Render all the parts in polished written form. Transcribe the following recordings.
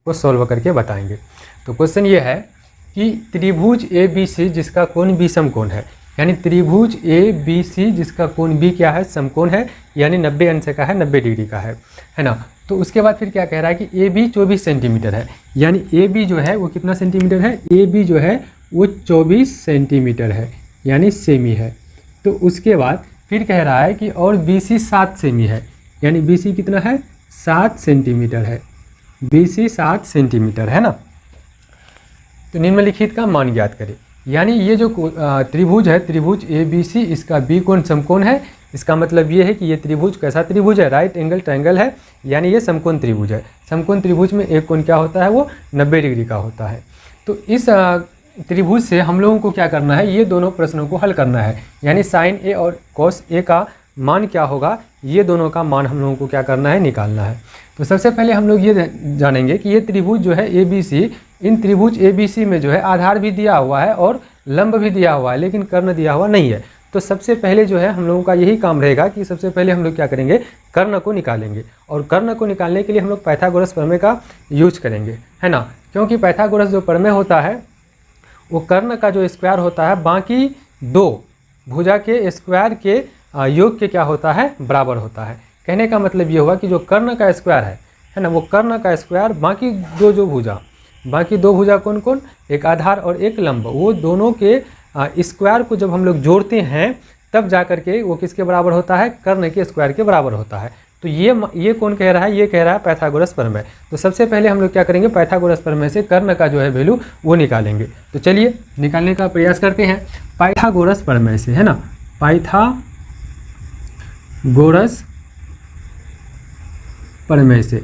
को सॉल्व करके बताएंगे। तो क्वेश्चन ये है कि त्रिभुज ABC जिसका कोण B समकोण है, यानी त्रिभुज ABC जिसका कोण B क्या है, समकोण है, यानी 90 अंश का है, 90 डिग्री का है ना। तो उसके बाद फिर क्या कह रहा है कि AB 24 सेंटीमीटर है, यानी AB जो है वो कितना सेंटीमीटर है, AB जो है वो 24 सेंटीमीटर है, यानी सेमी है। तो उसके बाद फिर कह रहा है कि और BC 7 सेमी है, यानी BC कितना है, 7 सेंटीमीटर है, BC 7 सेंटीमीटर है ना। तो निम्नलिखित का मान ज्ञात करें, यानी ये जो त्रिभुज है, त्रिभुज ABC, इसका B कोण समकोण है। इसका मतलब ये है कि ये त्रिभुज कैसा त्रिभुज है, राइट एंगल ट्रायंगल है, यानी ये समकोण त्रिभुज है। समकोण त्रिभुज में एक कोण क्या होता है, वो 90 डिग्री का होता है। तो इस त्रिभुज से हम लोगों को क्या करना है, ये दोनों प्रश्नों को हल करना है, यानी साइन A और कॉस A का मान क्या होगा, ये दोनों का मान हम लोगों को क्या करना है, निकालना है। तो सबसे पहले हम लोग ये जानेंगे कि ये त्रिभुज जो है ABC, इन त्रिभुज ABC में जो है आधार भी दिया हुआ है और लंब भी दिया हुआ है, लेकिन कर्ण दिया हुआ नहीं है। तो सबसे पहले जो है हम लोगों का यही काम रहेगा कि सबसे पहले हम लोग क्या करेंगे, कर्ण को निकालेंगे। और कर्ण को निकालने के लिए हम लोग पाइथागोरस प्रमेय का यूज करेंगे, है ना, क्योंकि पाइथागोरस जो प्रमेय होता है वो कर्ण का जो स्क्वायर होता है बाकी दो भुजा के स्क्वायर के योग के क्या होता है, बराबर होता है। कहने का मतलब ये हुआ कि जो कर्ण का स्क्वायर है ना, वो कर्ण का स्क्वायर बाकी दो भुजा कौन कौन, एक आधार और एक लंब, वो दोनों के स्क्वायर को जब हम लोग जोड़ते हैं तब जा कर के वो किसके बराबर होता है, कर्ण के स्क्वायर के बराबर होता है। तो ये कौन कह रहा है, ये कह रहा है पाइथागोरस प्रमेय। तो सबसे पहले हम लोग क्या करेंगे, पाइथागोरस प्रमेय से कर्ण का जो है वैल्यू वो निकालेंगे। तो चलिए निकालने का प्रयास करते हैं पाइथागोरस प्रमेय से, है ना, पाइथागोरस प्रमेय से,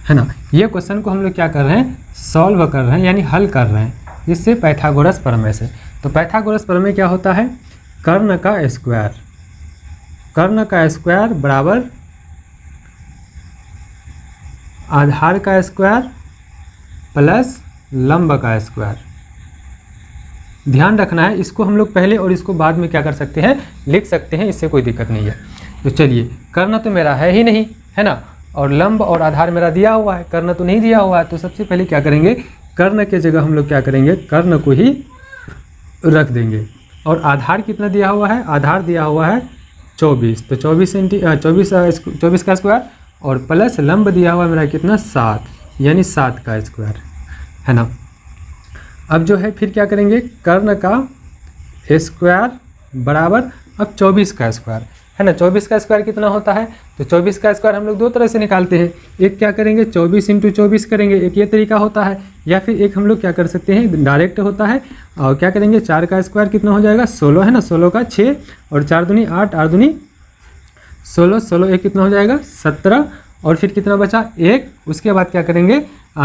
है ना। ये क्वेश्चन को हम लोग क्या कर रहे हैं, सॉल्व कर रहे हैं, यानी हल कर रहे हैं, जिससे पाइथागोरस प्रमेय से। तो पाइथागोरस प्रमेय क्या होता है, कर्ण का स्क्वायर बराबर आधार का स्क्वायर प्लस लंब का स्क्वायर। ध्यान रखना है, इसको हम लोग पहले और इसको बाद में क्या कर सकते हैं, लिख सकते हैं, इससे कोई दिक्कत नहीं है। तो चलिए, कर्ण तो मेरा है ही नहीं, है ना, और लंब और आधार मेरा दिया हुआ है, कर्ण तो नहीं दिया हुआ है। तो सबसे पहले क्या करेंगे, कर्ण के जगह हम लोग क्या करेंगे, कर्ण को ही रख देंगे। और आधार कितना दिया हुआ है, आधार दिया हुआ है 24, तो 24 का स्क्वायर, और प्लस लंब दिया हुआ है मेरा कितना, 7, यानी 7 का स्क्वायर, है ना। अब जो है फिर क्या करेंगे, कर्ण का स्क्वायर बराबर अब 24 का स्क्वायर, है ना। 24 का स्क्वायर कितना होता है, तो 24 का स्क्वायर हम लोग दो तरह से निकालते हैं। एक क्या करेंगे, 24 × 24 करेंगे, एक ये तरीका होता है, या फिर एक हम लोग क्या कर सकते हैं, डायरेक्ट होता है। और क्या करेंगे, 4 का स्क्वायर कितना हो जाएगा, 16, है ना, 16 का 6, और 4 दूनी 8, 8 दूनी 16, 16 एक कितना हो जाएगा, 17, और फिर कितना बचा, 1। उसके बाद क्या करेंगे,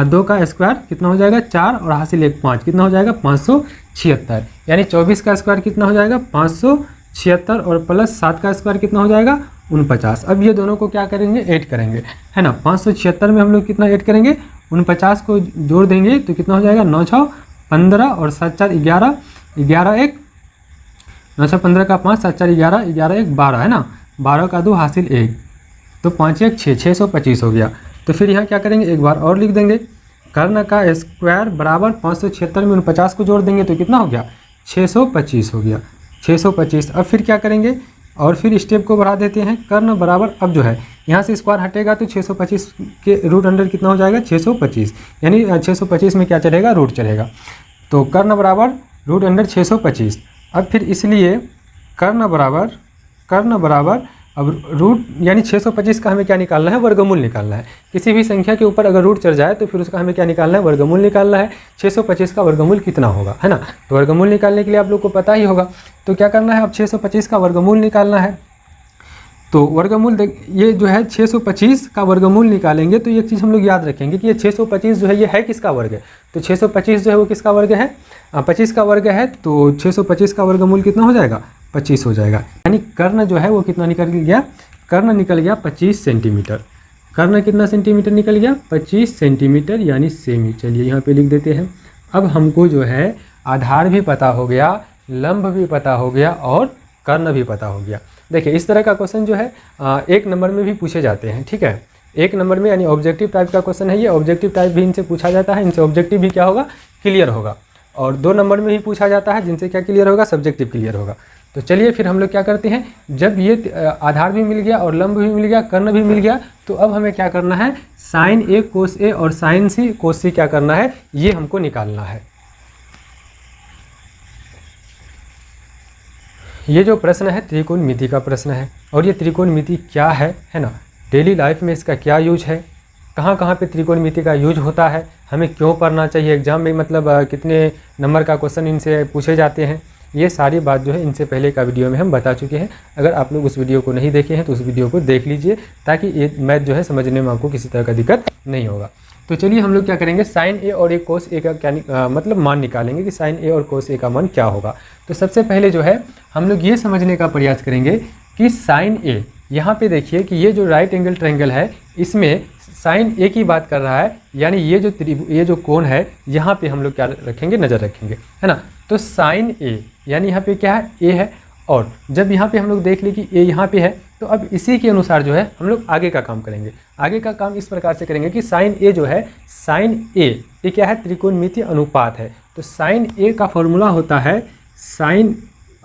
2 का स्क्वायर कितना हो जाएगा, 4, और हासिल 1 5, कितना हो जाएगा, 576, यानी 24 का स्क्वायर कितना हो जाएगा, 576, और प्लस 7 का स्क्वायर कितना हो जाएगा, 49। अब ये दोनों को क्या करेंगे, ऐड करेंगे, है ना। 576 में हम लोग कितना ऐड करेंगे, 49 को जोड़ देंगे तो कितना हो जाएगा, 9 6 15, और 7 4 11, 11 1, 9 6 15 का 5, 7 4 11, 11 1 12, है ना, 12 का 2 हासिल 1, तो 5 1 6, 625 हो गया। तो फिर यहाँ क्या करेंगे, एक बार और लिख देंगे, कर्ण का स्क्वायर बराबर 576 में 49 को जोड़ देंगे तो कितना हो गया, 625 हो गया, 625। अब फिर क्या करेंगे, और फिर स्टेप को बढ़ा देते हैं, कर्ण बराबर, अब जो है यहाँ से स्क्वायर हटेगा तो 625 के रूट अंडर कितना हो जाएगा, 625, यानी 625 में क्या चलेगा, रूट चलेगा। तो कर्ण बराबर रूट अंडर 625। अब फिर इसलिए कर्ण बराबर अब रूट, यानी 625 का हमें क्या निकालना है, वर्गमूल निकालना है। किसी भी संख्या के ऊपर अगर रूट चढ़ जाए तो फिर उसका हमें क्या निकालना है, वर्गमूल निकालना है। 625 का वर्गमूल कितना होगा, है ना। तो वर्गमूल निकालने के लिए आप लोग को पता ही होगा, तो क्या करना है, अब 625 का वर्गमूल निकालना है। तो वर्गमूल ये जो है 625 का वर्गमूल निकालेंगे तो एक चीज़ हम लोग याद रखेंगे कि ये 625 जो है ये है किसका वर्ग है, तो 625 जो है वो किसका वर्ग है, 25 का वर्ग है। तो 625 का वर्गमूल कितना हो जाएगा, 25 हो जाएगा। यानी कर्ण जो है वो कितना निकल गया, कर्ण निकल गया 25 सेंटीमीटर। कर्ण कितना सेंटीमीटर निकल गया, 25 सेंटीमीटर, यानी सेमी। चलिए यहाँ पे लिख देते हैं। अब हमको जो है आधार भी पता हो गया, लंब भी पता हो गया, और कर्ण भी पता हो गया। देखिए इस तरह का क्वेश्चन जो है 1 नंबर में भी पूछे जाते हैं, ठीक है। 1 नंबर में, यानी ऑब्जेक्टिव टाइप का क्वेश्चन है ये। ऑब्जेक्टिव टाइप भी इनसे पूछा जाता है, इनसे ऑब्जेक्टिव भी क्या होगा, क्लियर होगा। और 2 नंबर में ही पूछा जाता है, जिनसे क्या क्लियर होगा, सब्जेक्टिव क्लियर होगा। तो चलिए फिर हम लोग क्या करते हैं, जब ये आधार भी मिल गया और लंब भी मिल गया, कर्ण भी मिल गया, तो अब हमें क्या करना है, साइन ए कोस ए और साइन सी कोस सी क्या करना है, ये हमको निकालना है। ये जो प्रश्न है त्रिकोणमिति का प्रश्न है, और ये त्रिकोणमिति क्या है ना, डेली लाइफ में इसका क्या यूज है, कहाँ कहाँ पे त्रिकोणमिति का यूज होता है, हमें क्यों पढ़ना चाहिए, एग्जाम में मतलब कितने नंबर का क्वेश्चन इनसे पूछे जाते हैं, ये सारी बात जो है इनसे पहले का वीडियो में हम बता चुके हैं। अगर आप लोग उस वीडियो को नहीं देखे हैं तो उस वीडियो को देख लीजिए, ताकि ये मैथ जो है समझने में आपको किसी तरह का दिक्कत नहीं होगा। तो चलिए हम लोग क्या करेंगे, साइन ए और एक कोस ए का क्या मतलब मान निकालेंगे कि साइन ए और कोस ए का मान क्या होगा। तो सबसे पहले जो है हम लोग ये समझने का प्रयास करेंगे कि साइन ए, यहाँ पे देखिए कि ये जो राइट एंगल ट्रायंगल है, इसमें साइन ए की बात कर रहा है, यानी ये जो कोण है, यहाँ पे हम लोग क्या रखेंगे, नज़र रखेंगे, है ना। तो साइन ए यानी यहाँ पे क्या है, ए है, और जब यहाँ पे हम लोग देख लें कि ए यहाँ पे है, तो अब इसी के अनुसार जो है हम लोग आगे का काम करेंगे। आगे का काम इस प्रकार से करेंगे कि साइन ए जो है, साइन ए ये क्या है, त्रिकोणमिति अनुपात है। तो साइन ए का फॉर्मूला होता है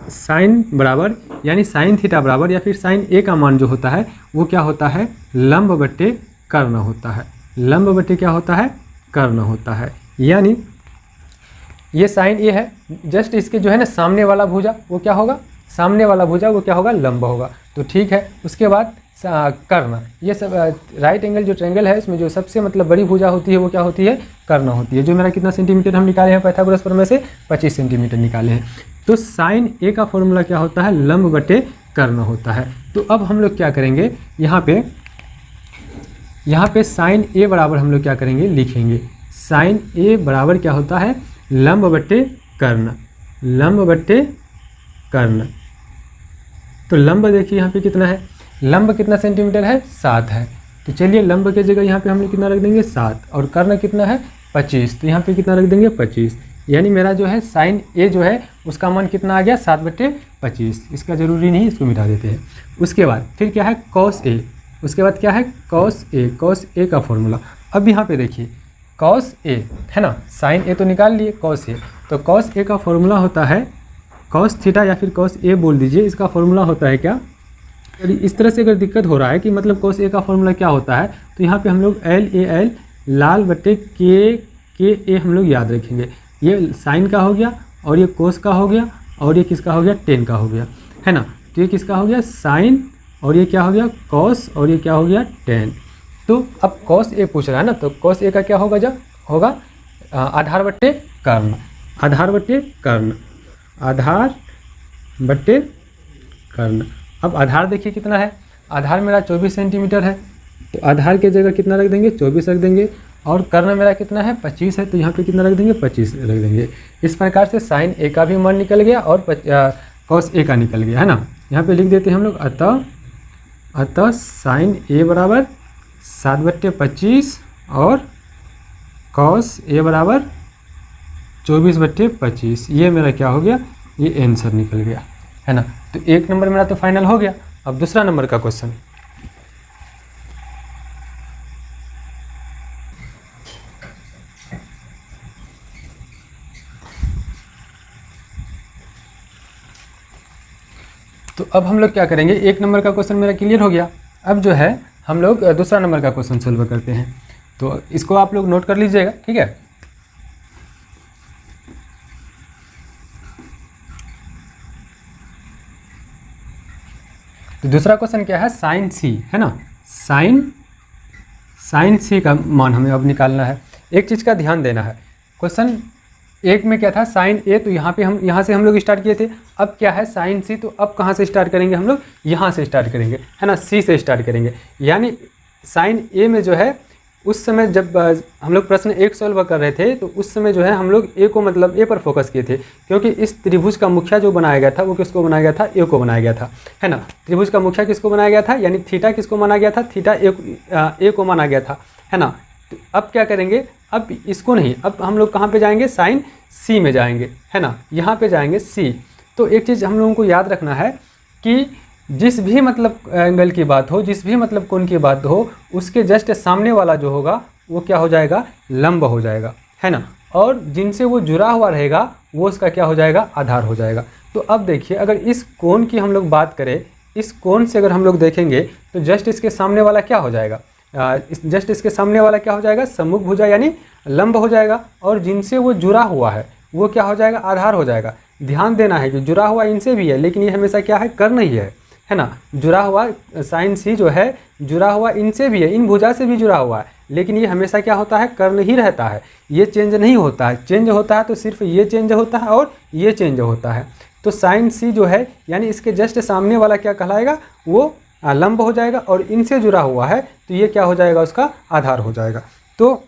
साइन बराबर, यानी साइन थीटा बराबर, या फिर साइन ए का मान जो होता है वो क्या होता है, लंब बट्टे कर्ण होता है। लंब बट्टे क्या होता है, कर्ण होता है। यानी ये साइन ए है, जस्ट इसके जो है ना सामने वाला भुजा वो क्या होगा, सामने वाला भुजा वो क्या होगा, लंब होगा। तो ठीक है, उसके बाद कर्ण, ये सब राइट एंगल जो ट्रायंगल है, इसमें जो सबसे मतलब बड़ी भुजा होती है वो क्या होती है, कर्ण होती है। जो मेरा कितना सेंटीमीटर हम निकाले हैं पाइथागोरस प्रमेय से, 25 सेंटीमीटर निकाले हैं। तो साइन ए का फॉर्मूला क्या होता है, लंब बटे कर्ण होता है। तो अब हम लोग क्या करेंगे, यहाँ पे साइन ए बराबर हम लोग क्या करेंगे, लिखेंगे साइन ए बराबर क्या होता है, लंब बट्टे कर्ण, लंब बट्टे कर्ण। तो लंब देखिए यहाँ पे कितना है, लंब कितना सेंटीमीटर है, 7 है। तो चलिए लंब के जगह यहाँ पे हम लोग कितना रख देंगे, 7, और कर्ण कितना है, 25। तो यहाँ पे कितना रख देंगे, 25। यानी मेरा जो है साइन ए जो है उसका मान कितना आ गया, 7/25। इसका ज़रूरी नहीं, इसको मिटा देते हैं। उसके बाद फिर क्या है, कॉस ए, उसके बाद क्या है, कॉस ए। कॉस ए का फॉर्मूला, अब यहाँ पे देखिए कॉस ए है ना, साइन ए तो निकाल लिए, कॉस ए, तो कॉस ए का फॉर्मूला होता है कॉस थीटा, या फिर कॉस ए बोल दीजिए। इसका फॉर्मूला होता है क्या, इस तरह से अगर दिक्कत हो रहा है कि मतलब कॉस ए का फॉर्मूला क्या होता है, तो यहाँ पे हम लोग एल लाल बट्टे के ए हम लोग याद रखेंगे। ये साइन का हो गया, और ये कोस का हो गया, और ये किसका हो गया, टेन का हो गया, है ना। तो ये किसका हो गया, साइन, और ये क्या हो गया, कॉस, और ये क्या हो गया, टेन। तो अब कॉस ए पूछ रहा है ना, तो कॉस ए का क्या होगा, जब होगा आधार बट्टे कर्ण, आधार बट्टे कर्ण, आधार बट्टे कर्ण। अब आधार देखिए कितना है, आधार मेरा 24 सेंटीमीटर है, तो आधार के जगह कितना रख देंगे, 24 रख देंगे, और कर्ण मेरा कितना है, 25 है, तो यहाँ पे कितना रख देंगे, 25 रख देंगे। इस प्रकार से साइन ए का भी मान निकल गया और कॉस ए का निकल गया, है ना। यहाँ पे लिख देते हैं हम लोग, अतः साइन ए बराबर 7/25 और कॉस ए बराबर 24/25। ये मेरा क्या हो गया, ये आंसर निकल गया, है ना। तो 1 नंबर मेरा तो फाइनल हो गया। अब दूसरा नंबर का क्वेश्चन, तो अब हम लोग क्या करेंगे, 1 नंबर का क्वेश्चन मेरा क्लियर हो गया। अब जो है हम लोग दूसरा नंबर का क्वेश्चन सोल्व करते हैं। तो इसको आप लोग नोट कर लीजिएगा, ठीक है। तो दूसरा क्वेश्चन क्या है, साइन सी, है ना। साइन सी का मान हमें अब निकालना है। एक चीज़ का ध्यान देना है, क्वेश्चन 1 में क्या था, साइन ए, तो यहाँ से हम लोग स्टार्ट किए थे। अब क्या है, साइन सी, तो अब कहाँ से स्टार्ट करेंगे हम लोग, यहाँ से स्टार्ट करेंगे, है ना, सी से स्टार्ट करेंगे। यानी साइन ए में जो है उस समय जब हम लोग प्रश्न 1 सॉल्व कर रहे थे, तो उस समय जो है हम लोग ए को मतलब ए पर फोकस किए थे, क्योंकि इस त्रिभुज का मुखिया जो बनाया गया था वो किसको बनाया गया था, ए को बनाया गया था, है ना। त्रिभुज का मुखिया किसको बनाया गया था, यानी थीटा किसको माना गया था, थीटा ए को माना गया था, है ना। तो अब क्या करेंगे, अब इसको नहीं, अब हम लोग कहाँ पे जाएंगे, साइन सी में जाएंगे, है ना, यहाँ पे जाएंगे सी। तो एक चीज़ हम लोगों को याद रखना है कि जिस भी मतलब एंगल की बात हो, जिस भी मतलब कोण की बात हो, उसके जस्ट सामने वाला जो होगा वो क्या हो जाएगा, लंब हो जाएगा, है ना। और जिनसे वो जुड़ा हुआ रहेगा वो उसका क्या हो जाएगा, आधार हो जाएगा। तो अब देखिए, अगर इस कोण की हम लोग बात करें, इस कोण से अगर हम लोग देखेंगे तो जस्ट इसके सामने वाला क्या हो जाएगा, जस्ट इसके सामने वाला क्या हो जाएगा, सम्मुख भुजा यानी लंब हो जाएगा। और जिनसे वो जुड़ा हुआ है वो क्या हो जाएगा, आधार हो जाएगा। ध्यान देना है कि जुड़ा हुआ इनसे भी है, लेकिन ये हमेशा क्या है, कर्ण ही है ना। जुड़ा हुआ साइन सी जो है, जुड़ा हुआ इनसे भी है, इन भुजा से भी जुड़ा हुआ है, लेकिन ये हमेशा क्या होता है, कर्ण ही रहता है, ये चेंज नहीं होता है। चेंज होता है तो सिर्फ ये चेंज होता है और ये चेंज होता है। तो साइन सी जो है यानी इसके जस्ट सामने वाला क्या कहलाएगा, वो लंब हो जाएगा, और इनसे जुड़ा हुआ है तो ये क्या हो जाएगा, उसका आधार हो जाएगा। तो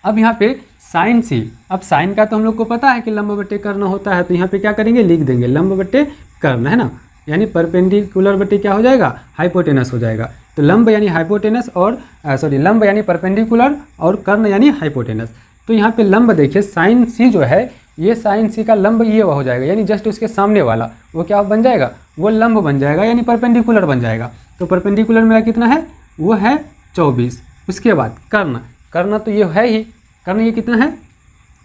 अब यहाँ पे साइन सी, अब साइन का तो हम लोग को पता है कि लंब बट्टे कर्ण होता है, तो यहाँ पे क्या करेंगे, लिख देंगे लंब बट्टे कर्ण, है ना। यानी परपेंडिकुलर बट्टे क्या हो जाएगा, हाइपोटेनस हो जाएगा। तो लंब यानी हाइपोटेनस और लंब यानी परपेंडिकुलर और कर्ण यानी हाइपोटेनस। तो यहाँ पे लंब देखिए, साइन सी जो है, ये साइन सी का लंब ये हो जाएगा, यानी जस्ट उसके सामने वाला वो क्या बन जाएगा, वो लंब बन जाएगा, यानी परपेंडिकुलर बन जाएगा। तो परपेंडिकुलर मेरा कितना है, वो है 24। उसके बाद कर्ण, कर्ण तो ये है ही, कर्ण ये कितना है,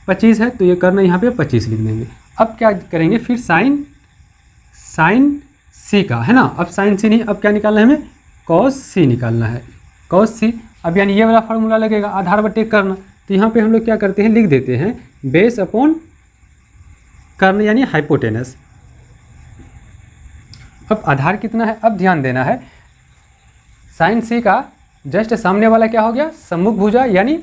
25 है, तो ये कर्ण यहाँ पे 25 लिख देंगे। अब क्या करेंगे, फिर साइन सी का, है ना। अब साइन सी नहीं, अब क्या निकालना है हमें, कॉस सी निकालना है, कॉस सी। अब यानी ये वाला फार्मूला लगेगा, आधार बट्टे कर्ण। तो यहाँ पे हम लोग क्या करते हैं, लिख देते हैं बेस अपॉन कर्ण यानी हाइपोटेनस। अब आधार कितना है, अब ध्यान देना है, साइन सी का जस्ट सामने वाला क्या हो गया, सम्मुख भुजा यानी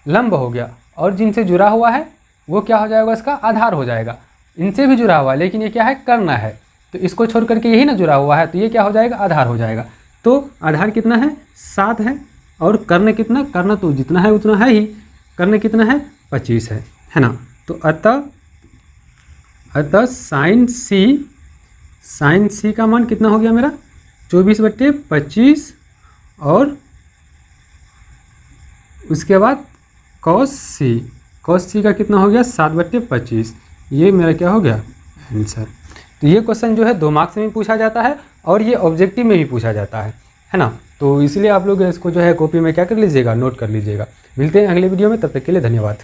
लंब हो गया, और जिनसे जुड़ा हुआ है वो क्या हो जाएगा, इसका आधार हो जाएगा। इनसे भी जुड़ा हुआ है, लेकिन ये क्या है, कर्ण है, तो इसको छोड़ करके यही ना जुड़ा हुआ है, तो ये क्या हो जाएगा, आधार हो जाएगा। तो आधार कितना है, 7 है, और कर्ण कितना, कर्ण तो जितना है उतना है ही, कर्ण कितना है, 25 है ना। तो अतः साइन सी का मान कितना हो गया मेरा, 24/25, और उसके बाद कॉस सी का कितना हो गया, 7/25। ये मेरा क्या हो गया, आंसर। तो ये क्वेश्चन जो है 2 मार्क्स में भी पूछा जाता है, और ये ऑब्जेक्टिव में भी पूछा जाता है ना। तो इसलिए आप लोग इसको जो है कॉपी में क्या कर लीजिएगा, नोट कर लीजिएगा। मिलते हैं अगले वीडियो में, तब तक के लिए धन्यवाद।